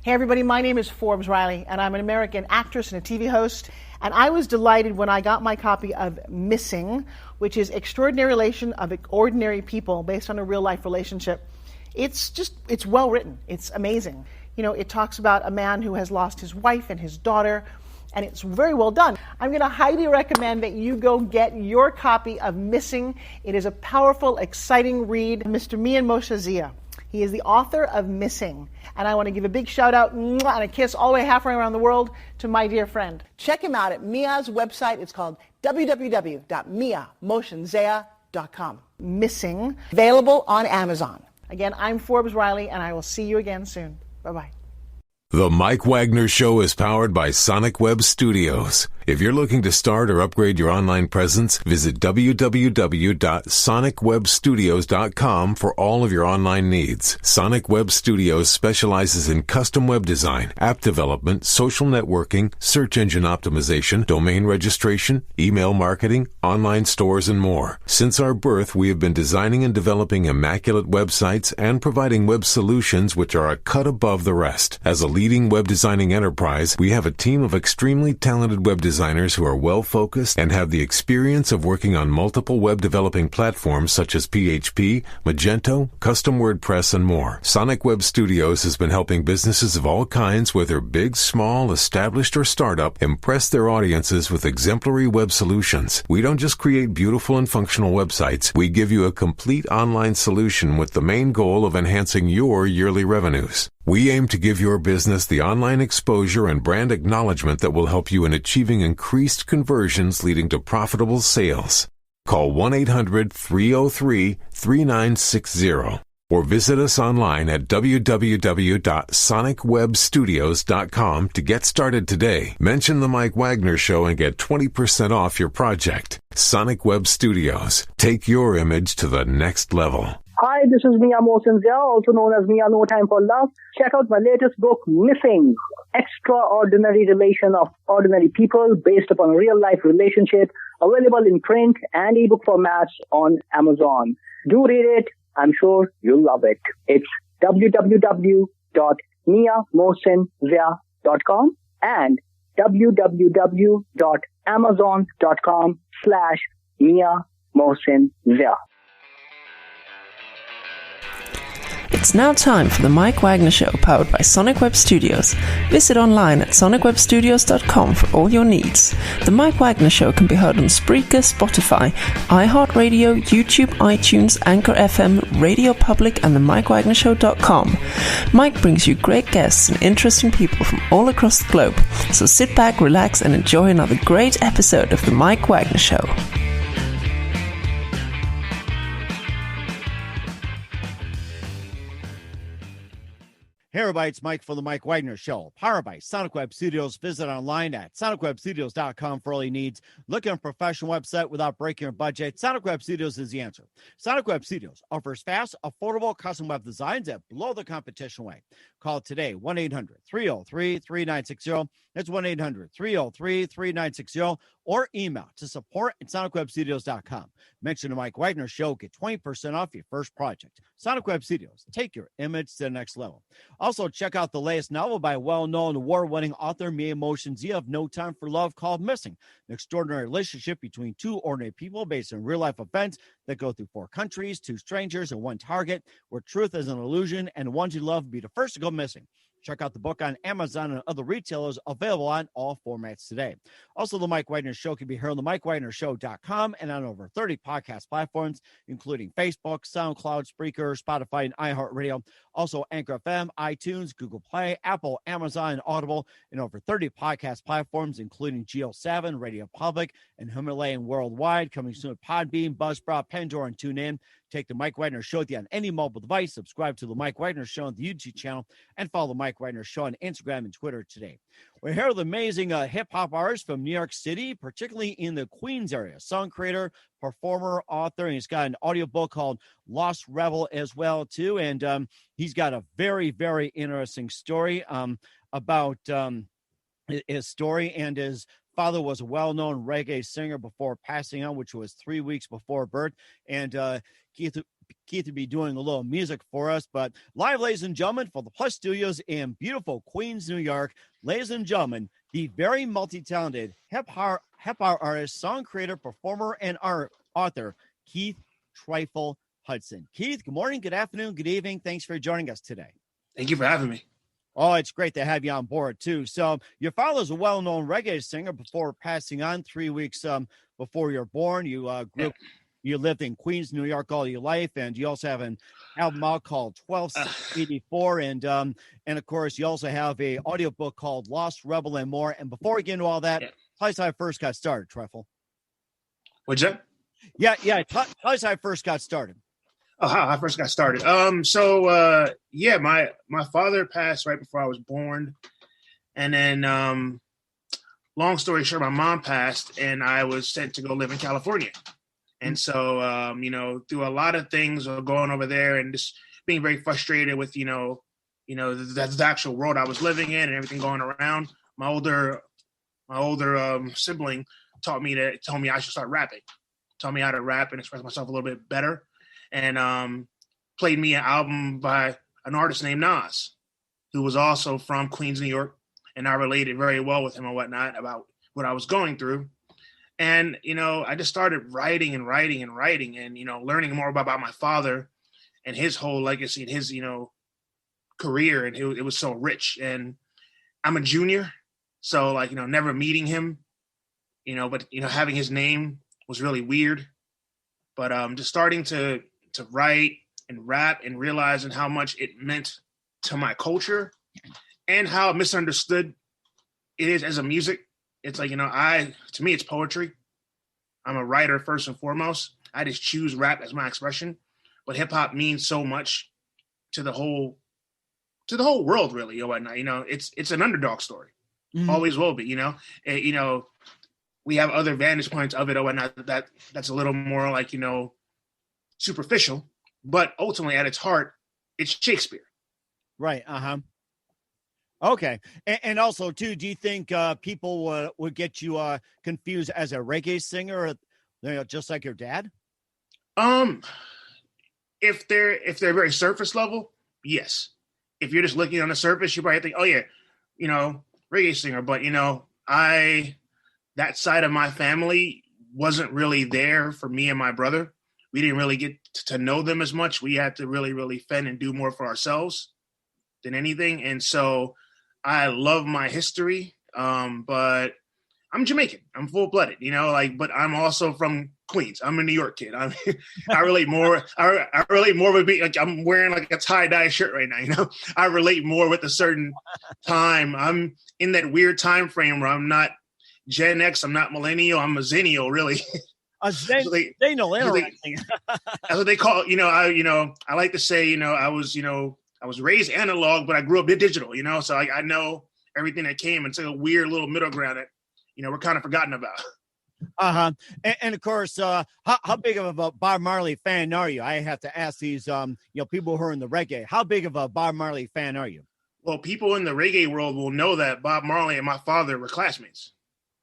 Hey everybody, my name is Forbes Riley, and I'm an American actress and a TV host. And I was delighted when I got my copy of Missing, which is Extraordinary Relation of Ordinary People based on a real life relationship. It's well written. It's amazing. You know, it talks about a man who has lost his wife and his daughter, and it's very well done. I'm going to highly recommend that you go get your copy of Missing. It is a powerful, exciting read. Mr. Mian Moshe Zia. He is the author of Missing. And I want to give a big shout out and a kiss all the way halfway around the world to my dear friend. Check him out at Mia's website. It's called www.miamoshenzea.com. Missing, available on Amazon. Again, I'm Forbes Riley, and I will see you again soon. Bye-bye. The Mike Wagner Show is powered by Sonic Web Studios. If you're looking to start or upgrade your online presence, visit www.sonicwebstudios.com for all of your online needs. Sonic Web Studios specializes in custom web design, app development, social networking, search engine optimization, domain registration, email marketing, online stores, and more. Since our birth, we have been designing and developing immaculate websites and providing web solutions which are a cut above the rest. As a leading web designing enterprise, we have a team of extremely talented web designers who are well-focused and have the experience of working on multiple web developing platforms such as PHP, Magento, Custom WordPress, and more. Sonic Web Studios has been helping businesses of all kinds, whether big, small, established, or startup, impress their audiences with exemplary web solutions. We don't just create beautiful and functional websites. We give you a complete online solution with the main goal of enhancing your yearly revenues. We aim to give your business the online exposure and brand acknowledgement that will help you in achieving increased conversions leading to profitable sales. Call 1-800-303-3960 or visit us online at www.sonicwebstudios.com to get started today. Mention the Mike Wagner Show and get 20% off your project. Sonic Web Studios. Take your image to the next level. Hi, this is Mia Mosensia, also known as Mia No Time for Love. Check out my latest book, Missing, Extraordinary Relation of Ordinary People, based upon a real-life relationship, available in print and ebook formats on Amazon. Do read it. I'm sure you'll love it. It's www.miamosensia.com and www.amazon.com/Mia It's now time for the Mike Wagner Show, powered by Sonic Web Studios. Visit online at sonicwebstudios.com for all your needs. The Mike Wagner Show can be heard on Spreaker, Spotify, iHeartRadio, YouTube, iTunes, Anchor FM, Radio Public, and the MikeWagnerShow.com. Mike brings you great guests and interesting people from all across the globe. So sit back, relax, and enjoy another great episode of the Mike Wagner Show. Hey everybody, it's Mike for the Mike Wagner Show, powered by Sonic Web Studios. Visit online at sonicwebstudios.com for all your needs. Looking at a professional website without breaking your budget? Sonic Web Studios is the answer. Sonic Web Studios offers fast, affordable custom web designs that blow the competition away. Call today, 1-800-303-3960. That's 1-800-303-3960. Or email to support@sonicwebstudios.com. Mention the Mike Wagner Show. Get 20% off your first project. Sonic Web Studios. Take your image to the next level. Also, check out the latest novel by well-known award-winning author Mia Mosensia of No Time for Love, called Missing, an extraordinary relationship between two ordinary people based on real-life events that go through 4 countries, 2 strangers, and 1 target, where truth is an illusion and the ones you love will be the first to go missing. Check out the book on Amazon and other retailers, available on all formats today. Also, the Mike Wagner Show can be heard on the MikeWagnerShow.com and on over 30 podcast platforms, including Facebook, SoundCloud, Spreaker, Spotify, and iHeartRadio. Also, Anchor FM, iTunes, Google Play, Apple, Amazon, and Audible, and over 30 podcast platforms, including Geo7, Radio Public, and Himalayan Worldwide. Coming soon at Podbean, Buzzsprout, Pandora, and TuneIn. Take the Mike Wagner Show with you on any mobile device. Subscribe to the Mike Wagner Show on the YouTube channel and follow the Mike Wagner Show on Instagram and Twitter today. We're here with amazing hip-hop artist from New York City, particularly in the Queens area. Song creator, performer, author, and he's got an audiobook called Lost Rebel as well, too. And he's got a very, very interesting story about his story. And his father was a well-known reggae singer before passing on, which was 3 weeks before birth. And Keith Keith to be doing a little music for us. But live, ladies and gentlemen, from the Plus Studios in beautiful Queens, New York, ladies and gentlemen, the very multi-talented hip hop artist, song creator, performer, and author, Keith Tryfle Hudson. Keith, good morning, good afternoon, good evening. Thanks for joining us today. Thank you for having me. Oh, it's great to have you on board, too. So your father's a well-known reggae singer before passing on 3 weeks before you're born. You you lived in Queens, New York all your life, and you also have an album out called 1284, and of course, you also have a audiobook called Lost Rebel and more. And before we get into all that, tell us how I first got started, Tryfle. What'd you say? Yeah. Tell us how I first got started. Oh, how I first got started. My father passed right before I was born. And then, long story short, my mom passed and I was sent to go live in California. And so, through a lot of things going over there and just being very frustrated with, the actual world I was living in and everything going around, my older sibling told me I should start rapping, taught me how to rap and express myself a little bit better. And played me an album by an artist named Nas, who was also from Queens, New York. And I related very well with him and whatnot about what I was going through. And, I just started writing and learning more about my father and his whole legacy and his, career. And it was so rich. And I'm a junior. So never meeting him, but, having his name was really weird. But just starting to write and rap and realizing how much it meant to my culture and how misunderstood it is as a music. It's like, to me, it's poetry. I'm a writer first and foremost. I just choose rap as my expression, but hip hop means so much to the whole world, really, or whatnot. It's an underdog story. Mm-hmm. Always will be, we have other vantage points of it or whatnot that's a little more like, superficial, but ultimately at its heart, it's Shakespeare. Right. Okay. And also too, do you think people would get you confused as a reggae singer, just like your dad? If they're very surface level, yes. If you're just looking on the surface, you probably think, oh yeah, reggae singer. But that side of my family wasn't really there for me and my brother. We didn't really get to know them as much. We had to really, really fend and do more for ourselves than anything. And so I love my history, but I'm Jamaican. I'm full-blooded, but I'm also from Queens. I'm a New York kid. I relate more. I relate more with like I'm wearing like a tie-dye shirt right now. I relate more with a certain time. I'm in that weird time frame where I'm not Gen X. I'm not millennial. I'm a zennial, really. Interesting. That's what they call. I like to say. I was raised analog, but I grew up digital. So I know everything that came. It's like a weird little middle ground that we're kind of forgotten about. And of course, how big of a Bob Marley fan are you? I have to ask these people who are in the reggae. How big of a Bob Marley fan are you? Well, people in the reggae world will know that Bob Marley and my father were classmates.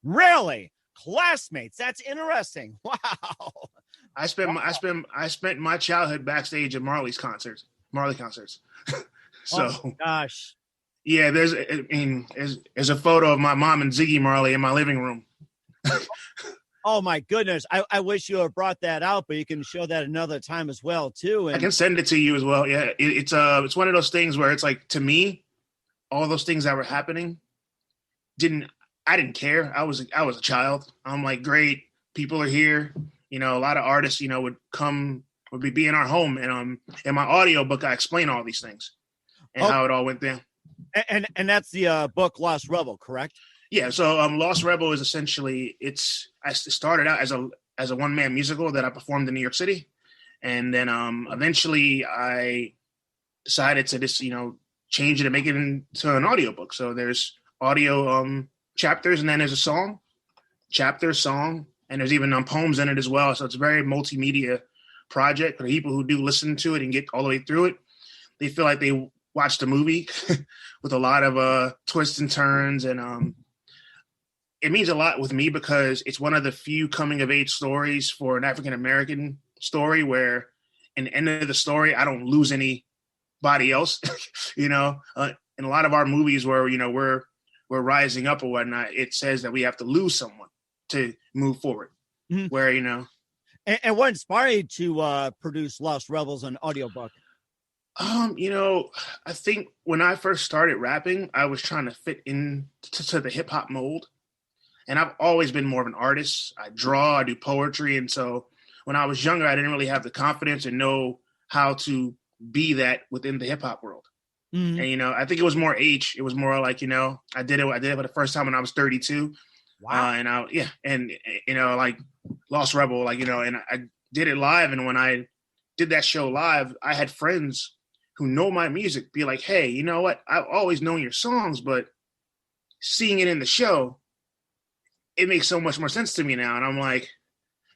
Really? Classmates? That's interesting. Wow. I spent my childhood backstage at Marley concerts. So, oh gosh. Yeah, there's a photo of my mom and Ziggy Marley in my living room. Oh my goodness. I wish you had brought that out, but you can show that another time as well too. And I can send it to you as well. Yeah. It's one of those things where it's like, to me, all those things that were happening I didn't care. I was a child. I'm like, great, people are here. A lot of artists, would be in our home. And in my audiobook, I explain all these things and how it all went down. And that's the book Lost Rebel, correct? Yeah. So Lost Rebel is essentially I started out as a one-man musical that I performed in New York City. And then eventually I decided to just, change it and make it into an audiobook. So there's audio chapters, and then there's a song, chapter, song, and there's even poems in it as well. So it's a very multimedia project for people who do listen to it and get all the way through it. They feel like they watched a movie with a lot of twists and turns. And it means a lot with me because it's one of the few coming of age stories for an African-American story where in the end of the story, I don't lose anybody else, you know. In a lot of our movies where, you know, we're rising up or whatnot, it says that we have to lose someone to move forward. Mhm. Where, you know. And what inspired you to produce Lost Rebels, an audiobook? You know, I think when I first started rapping, I was trying to fit into the hip hop mold. And I've always been more of an artist. I draw, I do poetry. And so when I was younger, I didn't really have the confidence and know how to be that within the hip hop world. Mm-hmm. And, you know, I think it was more age. It was more like, you know, I did it for the first time when I was 32. Wow. And you know, like Lost Rebel, like, you know, and I did it live. And when I did that show live, I had friends who know my music be like, hey, you know what? I've always known your songs, but seeing it in the show, it makes so much more sense to me now. And I'm like,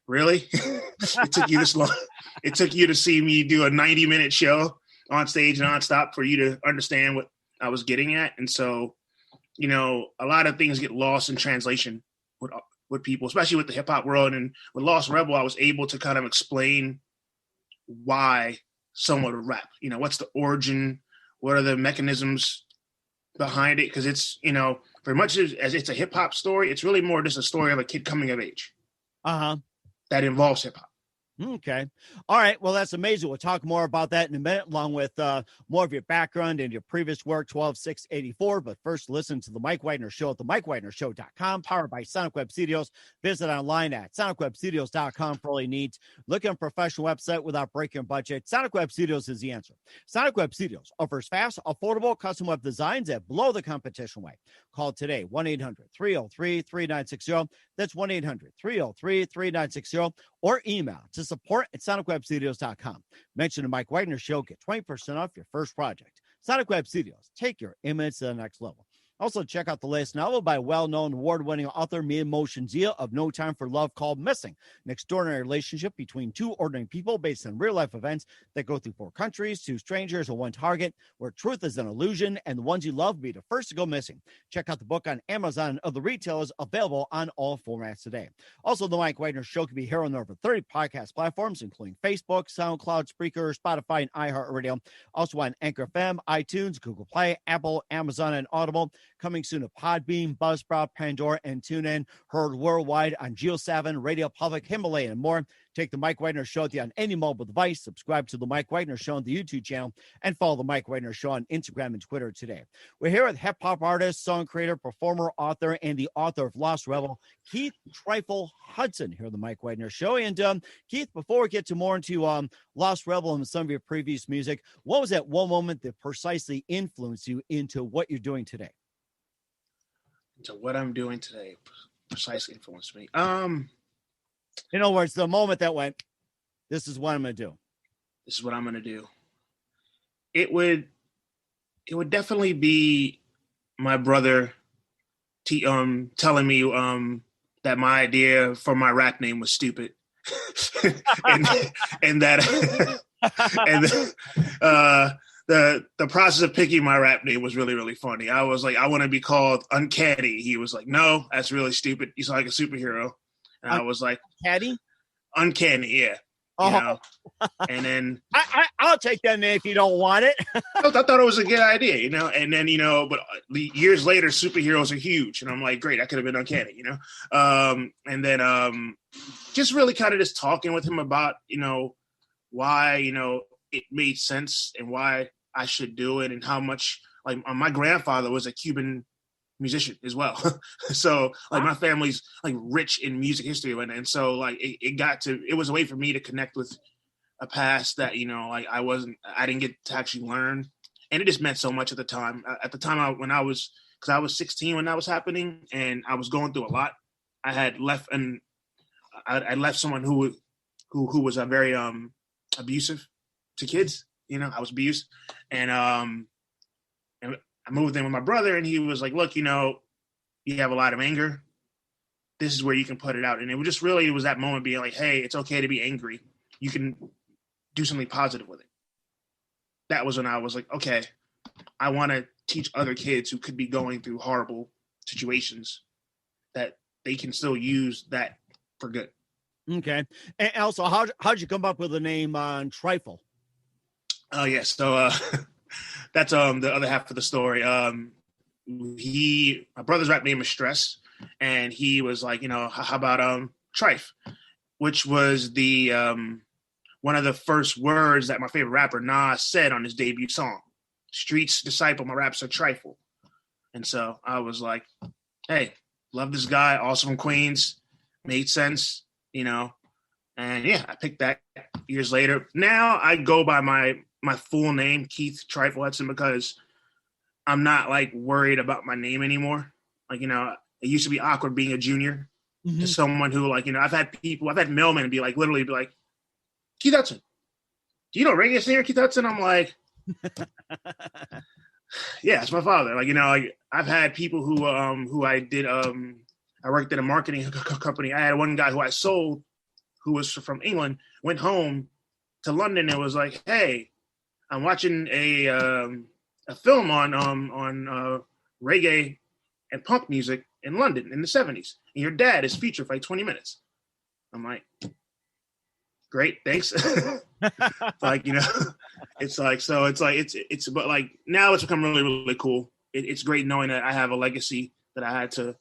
really? It took you this long? It took you to see me do a 90-minute show on stage nonstop for you to understand what I was getting at? And so, you know, a lot of things get lost in translation with people, especially with the hip hop world. And with Lost Rebel, I was able to kind of explain why someone would rap. You know, what's the origin? What are the mechanisms behind it? Because it's, you know, for much as it's a hip hop story, it's really more just a story of a kid coming of age. That involves hip hop. Okay. All right. Well, that's amazing. We'll talk more about that in a minute, along with more of your background and your previous work, 12684. But first, listen to The Mike Wagner Show at themikewagnershow.com, powered by Sonic Web Studios. Visit online at sonicwebstudios.com for all your needs. Look at a professional website without breaking your budget. Sonic Web Studios is the answer. Sonic Web Studios offers fast, affordable custom web designs that blow the competition away. Call today, 1-800-303-3960. That's 1-800-303-3960. Or email to support@sonicwebstudios.com. Mention the Mike Wagner Show. Get 20% off your first project. Sonic Web Studios. Take your image to the next level. Also, check out the latest novel by well-known award-winning author Mia Motion Zia of No Time for Love, called Missing, an extraordinary relationship between two ordinary people based on real-life events that go through 4 countries, 2 strangers, and 1 target, where truth is an illusion and the ones you love will be the first to go missing. Check out the book on Amazon and other retailers, available on all formats today. Also, the Mike Wagner Show can be heard on over 30 podcast platforms, including Facebook, SoundCloud, Spreaker, Spotify, and iHeartRadio. Also on Anchor FM, iTunes, Google Play, Apple, Amazon, and Audible. Coming soon to Podbean, Buzzsprout, Pandora, and TuneIn. Heard worldwide on Geo7, Radio Public, Himalaya, and more. Take the Mike Wagner Show on any mobile device. Subscribe to the Mike Wagner Show on the YouTube channel, and follow the Mike Wagner Show on Instagram and Twitter today. We're here with hip hop artist, song creator, performer, author, and the author of Lost Rebel, Keith Tryfle Hudson, here on the Mike Wagner Show. And Keith, before we get to more into Lost Rebel and some of your previous music, what was that one moment that precisely influenced you into what you're doing today? To what I'm doing today precisely influenced me. In other words, the moment that went, this is what I'm going to do. This is what I'm going to do. It would definitely be my brother telling me that my idea for my rap name was stupid. and that the process of picking my rap name was really, really funny. I was like, I want to be called Uncanny. He was like, no, that's really stupid. You sound like a superhero. And I was like, Uncanny, yeah. You know? And then I'll take that name if you don't want it. I thought it was a good idea, you know. And then, you know, but years later, superheroes are huge, and I'm like, great, I could have been Uncanny, you know. And then just really kind of just talking with him about, you know, why, you know, it made sense and why I should do it, and how much, like, my grandfather was a Cuban musician as well. So like my family's like rich in music history. And so like it was a way for me to connect with a past that, you know, like I didn't get to actually learn. And it just meant so much at the time. At the time because I was 16 when that was happening, and I was going through a lot. I had left, and I left someone who was a very abusive to kids. You know, I was abused, and I moved in with my brother, and he was like, look, you know, you have a lot of anger. This is where you can put it out. And it was that moment being like, hey, it's okay to be angry. You can do something positive with it. That was when I was like, okay, I want to teach other kids who could be going through horrible situations that they can still use that for good. Okay. And also, how'd you come up with the name Tryfle? Oh yeah, so that's the other half of the story. My brother's rap name is Stress, and he was like, how about Trife, which was the one of the first words that my favorite rapper Nas said on his debut song. Streets disciple, my raps are trifle. And so I was like, hey, love this guy, also from Queens, made sense, and yeah, I picked that years later. Now I go by my full name, Keith Tryfle Hudson, because I'm not like worried about my name anymore. Like, it used to be awkward being a junior to someone who like, I've had mailmen be like, literally be like, Keith Hudson, do you know reggae singer Keith Hudson? I'm like, yeah, it's my father. Like, like I've had people who I did, I worked at a marketing company. I had one guy who I sold, who was from England, went home to London and was like, hey, I'm watching a film on reggae and punk music in London in the 70s. And your dad is featured for like 20 minutes. I'm like, great, thanks. Like, it's like, so it's like, it's, but like now it's become really, really cool. It's great knowing that I have a legacy that I had to,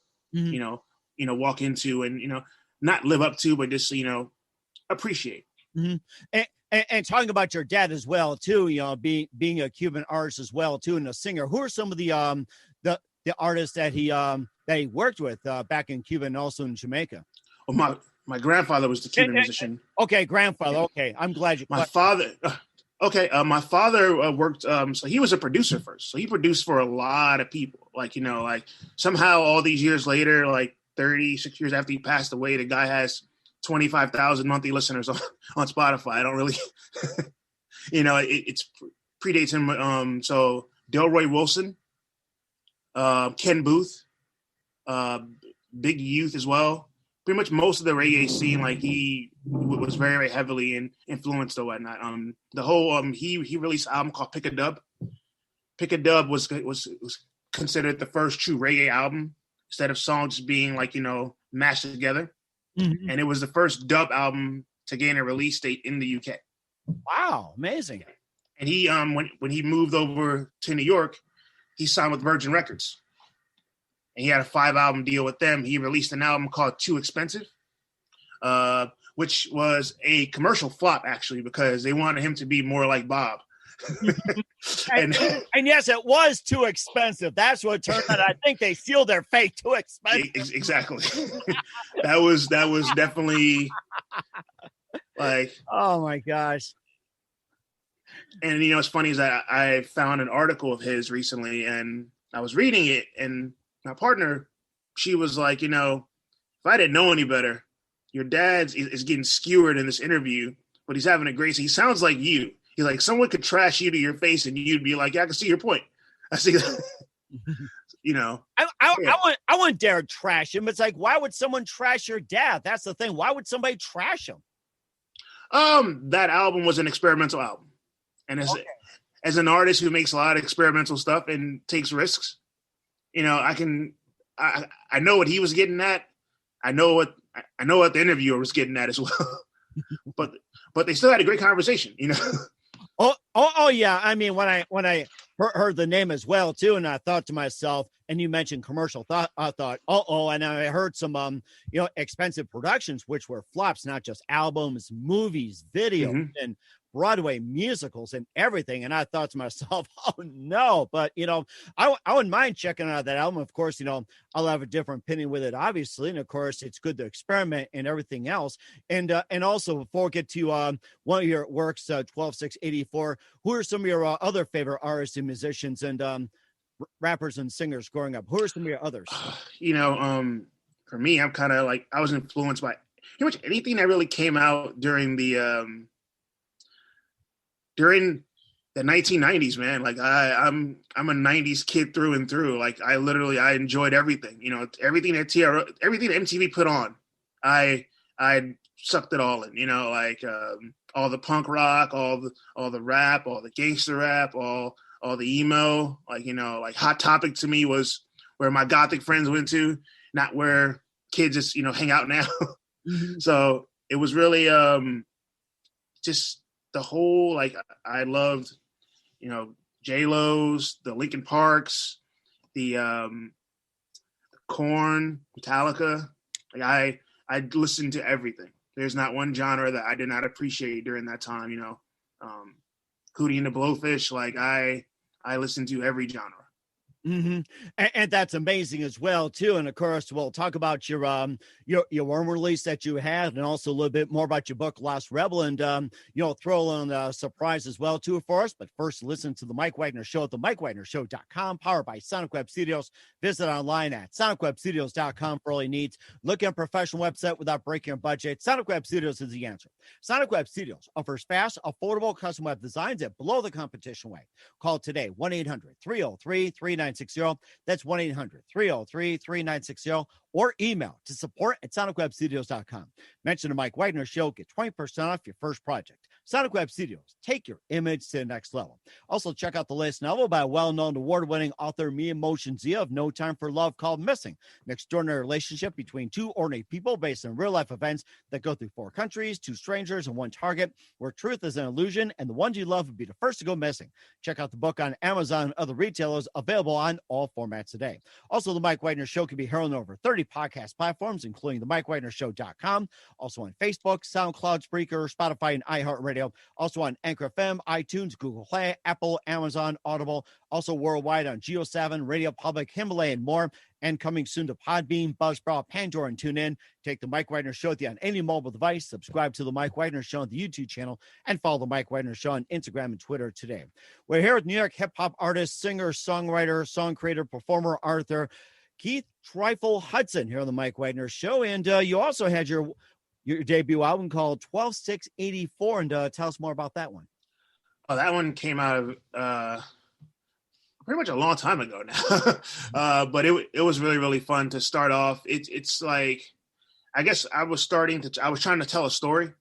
walk into and, not live up to, but just, appreciate. Mm-hmm. And talking about your dad as well, too, being a Cuban artist as well, too, and a singer. Who are some of the artists that he worked with back in Cuba and also in Jamaica? Well, my grandfather was the Cuban musician. Okay, grandfather. Okay, I'm glad you. My father. Okay, my father worked. So he was a producer first. So he produced for a lot of people. Like like somehow all these years later, like 36 years after he passed away, the guy has 25,000 monthly listeners on Spotify. I don't really, it's predates him. So Delroy Wilson, Ken Booth, Big Youth as well. Pretty much most of the reggae scene, like he was very, very heavily influenced or whatnot. The whole he released an album called Pick a Dub. Pick a Dub was considered the first true reggae album instead of songs being like mashed together. Mm-hmm. And it was the first dub album to gain a release date in the UK. Wow, amazing! And he when he moved over to New York, he signed with Virgin Records. And he had a 5-album deal with them. He released an album called Too Expensive, which was a commercial flop, actually, because they wanted him to be more like Bob. and yes, it was too expensive. That's what turned out. I think they sealed their fate. Too expensive. Exactly. that was definitely like. Oh, my gosh. And, what's funny is that I found an article of his recently, and I was reading it, and my partner, she was like, if I didn't know any better, your dad is getting skewered in this interview, but he's having a great, he sounds like you. He's like, someone could trash you to your face and you'd be like, yeah, I can see your point. I see that. I wouldn't dare trash him. It's like, why would someone trash your dad? That's the thing. Why would somebody trash him? That album was an experimental album. And as an artist who makes a lot of experimental stuff and takes risks, I know what he was getting at. I know what the interviewer was getting at as well. but they still had a great conversation, Oh yeah. I mean, when I heard the name as well too, and I thought to myself, and you mentioned commercial, I thought, and I heard some expensive productions, which were flops, not just albums, movies, videos, and Broadway musicals and everything. And I thought to myself, oh no, but I wouldn't mind checking out that album. Of course, I'll have a different opinion with it, obviously. And of course it's good to experiment and everything else. And also before we get to one of your works, 12-6-84, who are some of your other favorite artists and musicians and rappers and singers growing up? Who are some of your others? For me, I'm kind of like, I was influenced by pretty much anything that really came out during the 1990s, man. Like I'm a 90s kid through and through. Like I enjoyed everything, everything that everything that MTV put on. I sucked it all in, all the punk rock, all the rap, all the gangster rap, all the emo, like Hot Topic to me was where my gothic friends went to, not where kids just, hang out now. So it was really just the whole, like, I loved, J-Lo's, the Linkin Parks, the Korn, Metallica. Like I listened to everything. There's not one genre that I did not appreciate during that time. Hootie and the Blowfish. Like I listened to every genre. Mm-hmm. And that's amazing as well too. And of course, we'll talk about your worm release that you had, and also a little bit more about your book, Lost Rebel, and throw on a surprise as well too for us. But first, listen to the Mike Wagner Show at the MikeWagnerShow.com, powered by Sonic Web Studios. Visit online at SonicWebStudios.com for all your needs. Look at a professional website without breaking your budget. Sonic Web Studios is the answer. Sonic Web Studios offers fast, affordable custom web designs at below the competition rate. Call today 1-800-303-3960. That's 1-800-303-3960, or email to support@sonicwebstudios.com. Mention the Mike Wagner Show, get 20% off your first project. Sonic Web Studios, take your image to the next level. Also, check out the latest novel by well-known award-winning author Mia Motion Zia of No Time for Love, called Missing, an extraordinary relationship between two ordinary people based on real-life events that go through 4 countries, 2 strangers, and 1 target, where truth is an illusion and the ones you love would be the first to go missing. Check out the book on Amazon and other retailers, available on all formats today. Also, the Mike Wagner Show can be heard on over 30 podcast platforms, including the MikeWagnerShow.com, also on Facebook, SoundCloud, Spreaker, Spotify, and iHeartRadio. Also on Anchor FM, iTunes, Google Play, Apple, Amazon, Audible. Also worldwide on Geo7, Radio Public, Himalaya, and more. And coming soon to Podbean, Buzzsprout, Pandora, and TuneIn. Take the Mike Wagner Show with you on any mobile device. Subscribe to the Mike Wagner Show on the YouTube channel, and follow the Mike Wagner Show on Instagram and Twitter today. We're here with New York hip-hop artist, singer, songwriter, song creator, performer, author, Keith Tryfle Hudson, here on the Mike Wagner Show. And you also had your debut album called 12/6/84, and tell us more about that one. Oh, that one came out of pretty much a long time ago now. But it was really, really fun to start off. It's like, I guess I was trying to tell a story,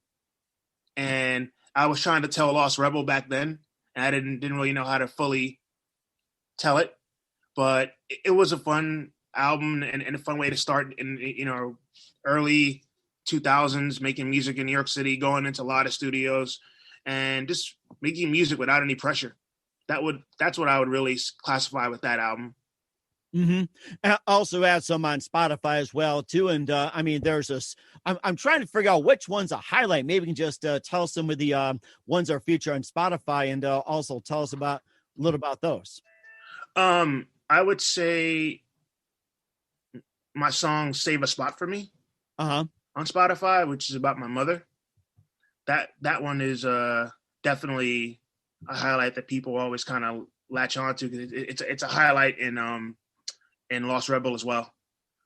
and I was trying to tell Lost Rebel back then, and I didn't really know how to fully tell it, but it was a fun album and a fun way to start in, early 2000s, making music in New York City, going into a lot of studios and just making music without any pressure. That's what I would really classify with that album. Mm-hmm. I also have some on Spotify as well too. And there's this, I'm trying to figure out which one's a highlight. Maybe you can just tell us some of the ones that are featured on Spotify, and also tell us a little about those. I would say my song Save a Spot for Me on Spotify, which is about my mother. That one is definitely a highlight that people always kind of latch on to, because it's a highlight in Lost Rebel as well.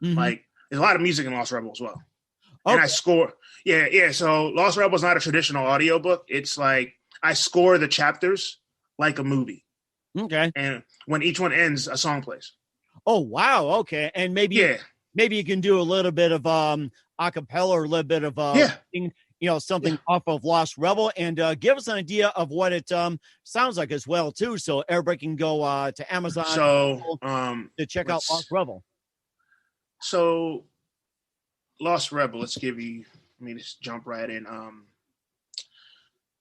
Mm-hmm. Like, there's a lot of music in Lost Rebel as well. Okay. And I score. Yeah. So Lost Rebel is not a traditional audiobook. It's like I score the chapters like a movie. Okay. And when each one ends, a song plays. Oh, wow. Okay. And maybe you can do a little bit of acapella, or a little bit of something off of Lost Rebel, and give us an idea of what it sounds like as well too, so everybody can go to Amazon to check out Lost Rebel. So Lost Rebel, let's jump right in.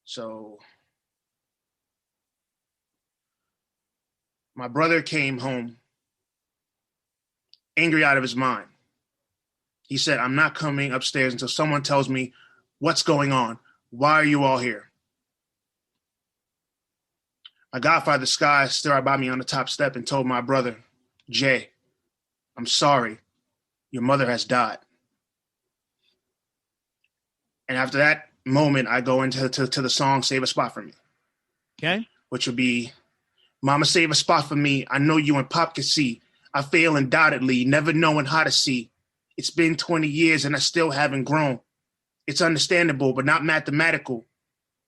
So my brother came home angry out of his mind. He said, "I'm not coming upstairs until someone tells me what's going on. Why are you all here?" My godfather, Sky, stood right by me on the top step and told my brother, "Jay, I'm sorry. Your mother has died." And after that moment, I go into the song Save a Spot for Me. Okay. Which would be, "Mama, save a spot for me. I know you and Pop can see. I fail undoubtedly, never knowing how to see. It's been 20 years and I still haven't grown. It's understandable, but not mathematical.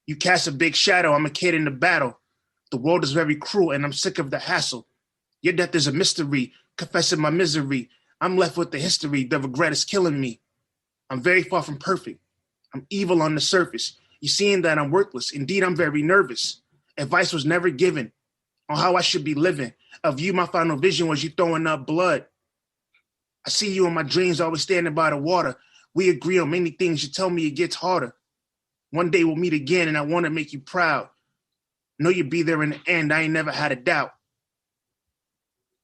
You cast a big shadow. I'm a kid in the battle. The world is very cruel and I'm sick of the hassle. Your death is a mystery, confessing my misery. I'm left with the history. The regret is killing me. I'm very far from perfect. I'm evil on the surface. You seeing that I'm worthless. Indeed, I'm very nervous. Advice was never given on how I should be living. Of you, my final vision was you throwing up blood. I see you in my dreams, always standing by the water, We agree on many things. You tell me it gets harder. One day we'll meet again, and I want to make you proud. Know you'll be there in the end. I ain't never had a doubt.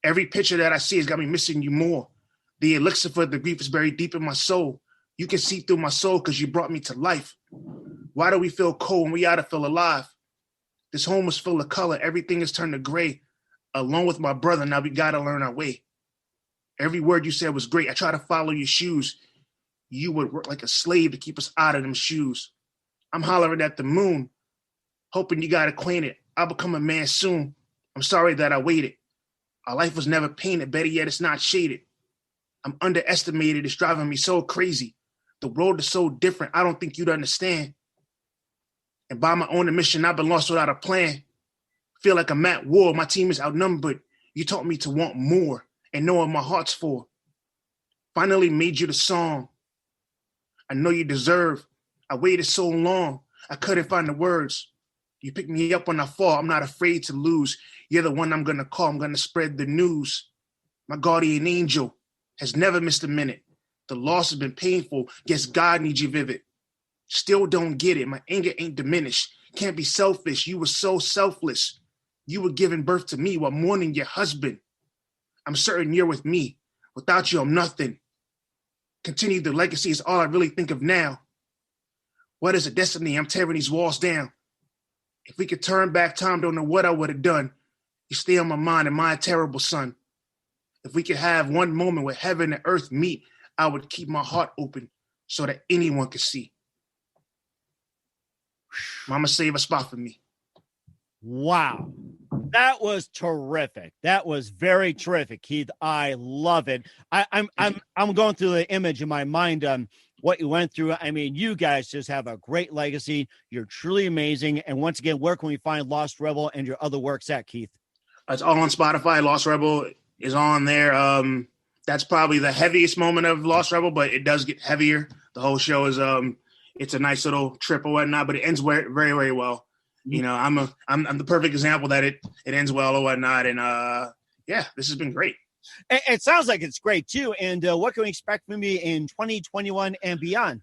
Every picture that I see has got me missing you more. The elixir for the grief is buried deep in my soul. You can see through my soul because you brought me to life. Why do we feel cold when we ought to feel alive? This home was full of color. Everything has turned to gray. Alone with my brother, now we got to learn our way. Every word you said was great. I try to follow your shoes. You would work like a slave to keep us out of them shoes. I'm hollering at the moon, hoping you got acquainted. I'll become a man soon. I'm sorry that I waited. Our life was never painted. Better yet, it's not shaded. I'm underestimated. It's driving me so crazy. The world is so different. I don't think you'd understand. And by my own admission, I've been lost without a plan. Feel like I'm at war. My team is outnumbered. You taught me to want more and know what my heart's for. Finally made you the song I know you deserve. I waited so long. I couldn't find the words. You pick me up when I fall. I'm not afraid to lose. You're the one I'm going to call. I'm going to spread the news. My guardian angel has never missed a minute. The loss has been painful. Guess God needs you vivid. Still don't get it. My anger ain't diminished. Can't be selfish. You were so selfless. You were giving birth to me while mourning your husband. I'm certain you're with me. Without you, I'm nothing. Continue the legacy is all I really think of now. What is a destiny? I'm tearing these walls down. If we could turn back time, don't know what I would have done. You stay on my mind and my terrible son. If we could have one moment where heaven and earth meet, I would keep my heart open so that anyone could see. Mama, save a spot for me. Wow. That was terrific. That was very terrific, Keith. I love it. I'm going through the image in my mind what you went through. I mean, you guys just have a great legacy. You're truly amazing. And once again, where can we find Lost Rebel and your other works at, Keith? It's all on Spotify. Lost Rebel is on there. That's probably the heaviest moment of Lost Rebel, but it does get heavier. The whole show is it's a nice little trip or whatnot, but it ends very, very well. You know, I'm the perfect example that it ends well or whatnot. And yeah, this has been great. It sounds like it's great too. And what can we expect from you in 2021 and beyond?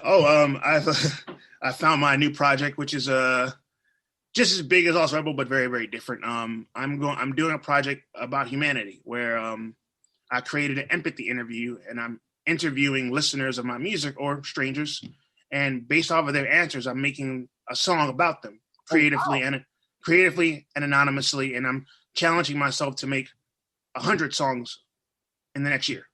Oh, I found my new project, which is just as big as Lost Rebel, but very, very different. I'm doing a project about humanity where I created an empathy interview, and I'm interviewing listeners of my music or strangers, and based off of their answers, I'm making a song about them creatively and anonymously, and I'm challenging myself to make 100 songs in the next year.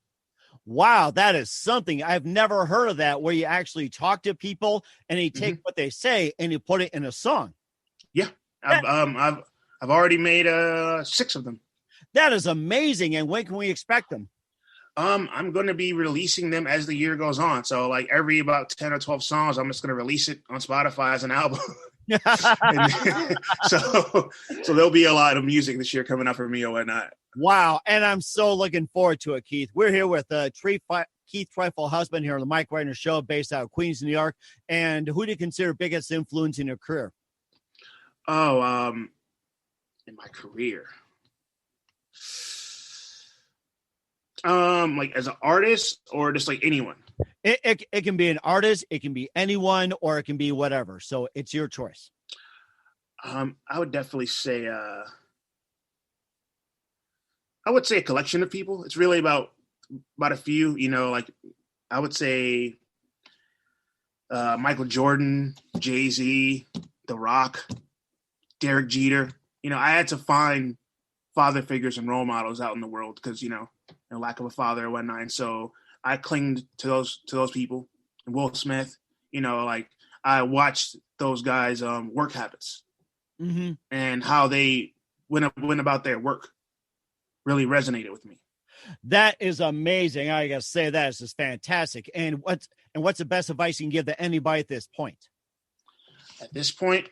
Wow, that is something. I've never heard of that, where you actually talk to people and you take what they say and you put it in a song. Yeah, I've already made 6 of them. That is amazing. And when can we expect them? I'm going to be releasing them as the year goes on. So like every about 10 or 12 songs, I'm just going to release it on Spotify as an album. So there'll be a lot of music this year coming up for me or whatnot. Wow. And I'm so looking forward to it, Keith. We're here with Keith Tryfle Hudson here on the Mike Wagner Show, based out of Queens, New York. And who do you consider biggest influence in your career? Oh, in my career. Like as an artist or just like anyone? It can be an artist, it can be anyone, or it can be whatever. So it's your choice. I would definitely say a collection of people. It's really about a few, you know, like I would say Michael Jordan, Jay-Z, The Rock, Derek Jeter. You know, I had to find father figures and role models out in the world because, you know, lack of a father or whatnot. And so I clinged to those people. And Will Smith, you know, like I watched those guys' work habits and how they went about their work really resonated with me. That is amazing. I gotta say that is just fantastic. And what's the best advice you can give to anybody at this point? At this point,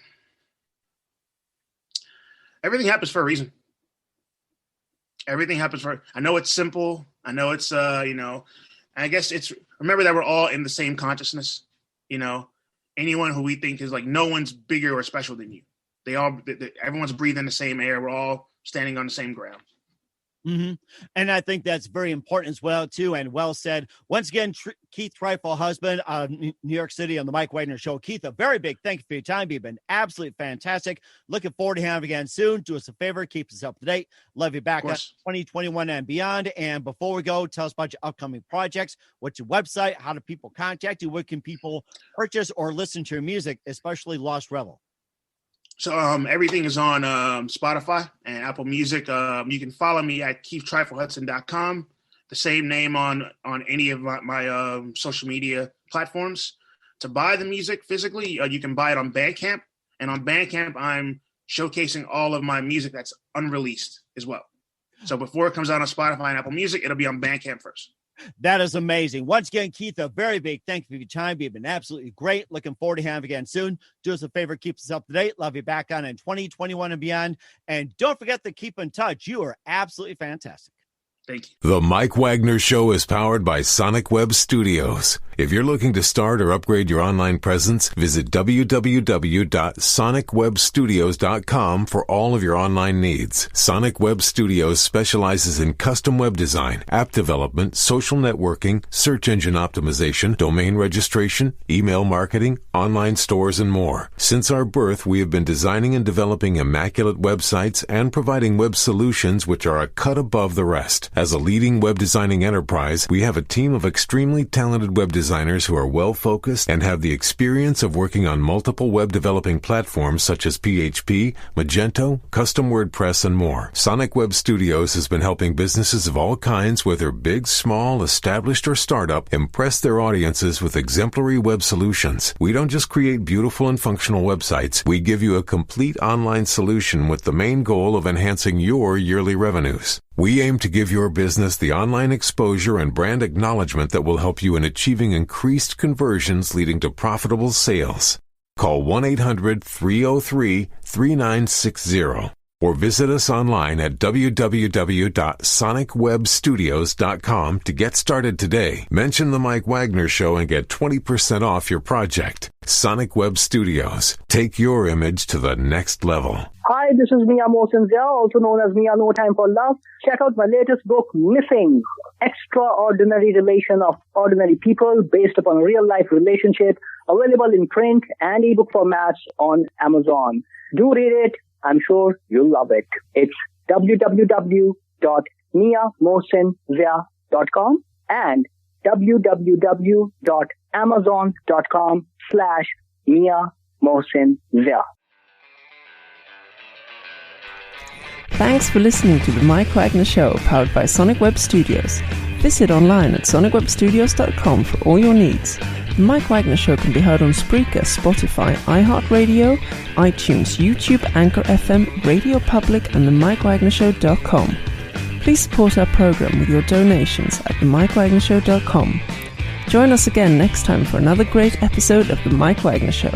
everything happens for a reason. Everything happens I know it's simple. I know it's, you know, I guess remember that we're all in the same consciousness, you know, anyone who we think is like, no one's bigger or special than you. Everyone's breathing the same air. We're all standing on the same ground. Mm-hmm. And I think that's very important as well, too. And well said. Once again, Keith Tryfle Hudson, New York City on the Mike Wagner Show. Keith, a very big thank you for your time. You've been absolutely fantastic. Looking forward to having you again soon. Do us a favor. Keep us up to date. Love you back on 2021 and beyond. And before we go, tell us about your upcoming projects. What's your website? How do people contact you? What can people purchase or listen to your music, especially Lost Rebel? So everything is on Spotify and Apple Music. You can follow me at KeithTryfleHudson.com. The same name on any of my social media platforms. To buy the music physically, you can buy it on Bandcamp. And on Bandcamp, I'm showcasing all of my music that's unreleased as well. So before it comes out on Spotify and Apple Music, it'll be on Bandcamp first. That is amazing. Once again, Keith, a very big thank you for your time. You've been absolutely great. Looking forward to having you again soon. Do us a favor, keep us up to date. Love you back on in 2021 and beyond. And don't forget to keep in touch. You are absolutely fantastic. Thank you. The Mike Wagner Show is powered by Sonic Web Studios. If you're looking to start or upgrade your online presence, visit www.sonicwebstudios.com for all of your online needs. Sonic Web Studios specializes in custom web design, app development, social networking, search engine optimization, domain registration, email marketing, online stores, and more. Since our birth, we have been designing and developing immaculate websites and providing web solutions which are a cut above the rest. As a leading web designing enterprise, we have a team of extremely talented web designers who are well-focused and have the experience of working on multiple web developing platforms such as PHP, Magento, Custom WordPress, and more. Sonic Web Studios has been helping businesses of all kinds, whether big, small, established, or startup, impress their audiences with exemplary web solutions. We don't just create beautiful and functional websites. We give you a complete online solution with the main goal of enhancing your yearly revenues. We aim to give your business the online exposure and brand acknowledgement that will help you in achieving increased conversions leading to profitable sales. Call 1-800-303-3960 or visit us online at www.sonicwebstudios.com to get started today. Mention the Mike Wagner Show and get 20% off your project. Sonic Web Studios. Take your image to the next level. Hi, this is Mia Mosinzia, also known as Mia No Time for Love. Check out my latest book, Missing: Extraordinary Relation of Ordinary People Based Upon a Real-Life Relationship, available in print and ebook formats on Amazon. Do read it. I'm sure you'll love it. It's www.miamosinzia.com and www.amazon.com/Mia Thanks for listening to The Mike Wagner Show, powered by Sonic Web Studios. Visit online at sonicwebstudios.com for all your needs. The Mike Wagner Show can be heard on Spreaker, Spotify, iHeartRadio, iTunes, YouTube, Anchor FM, Radio Public, and themikewagnershow.com. Please support our program with your donations at themikewagnershow.com. Join us again next time for another great episode of The Mike Wagner Show.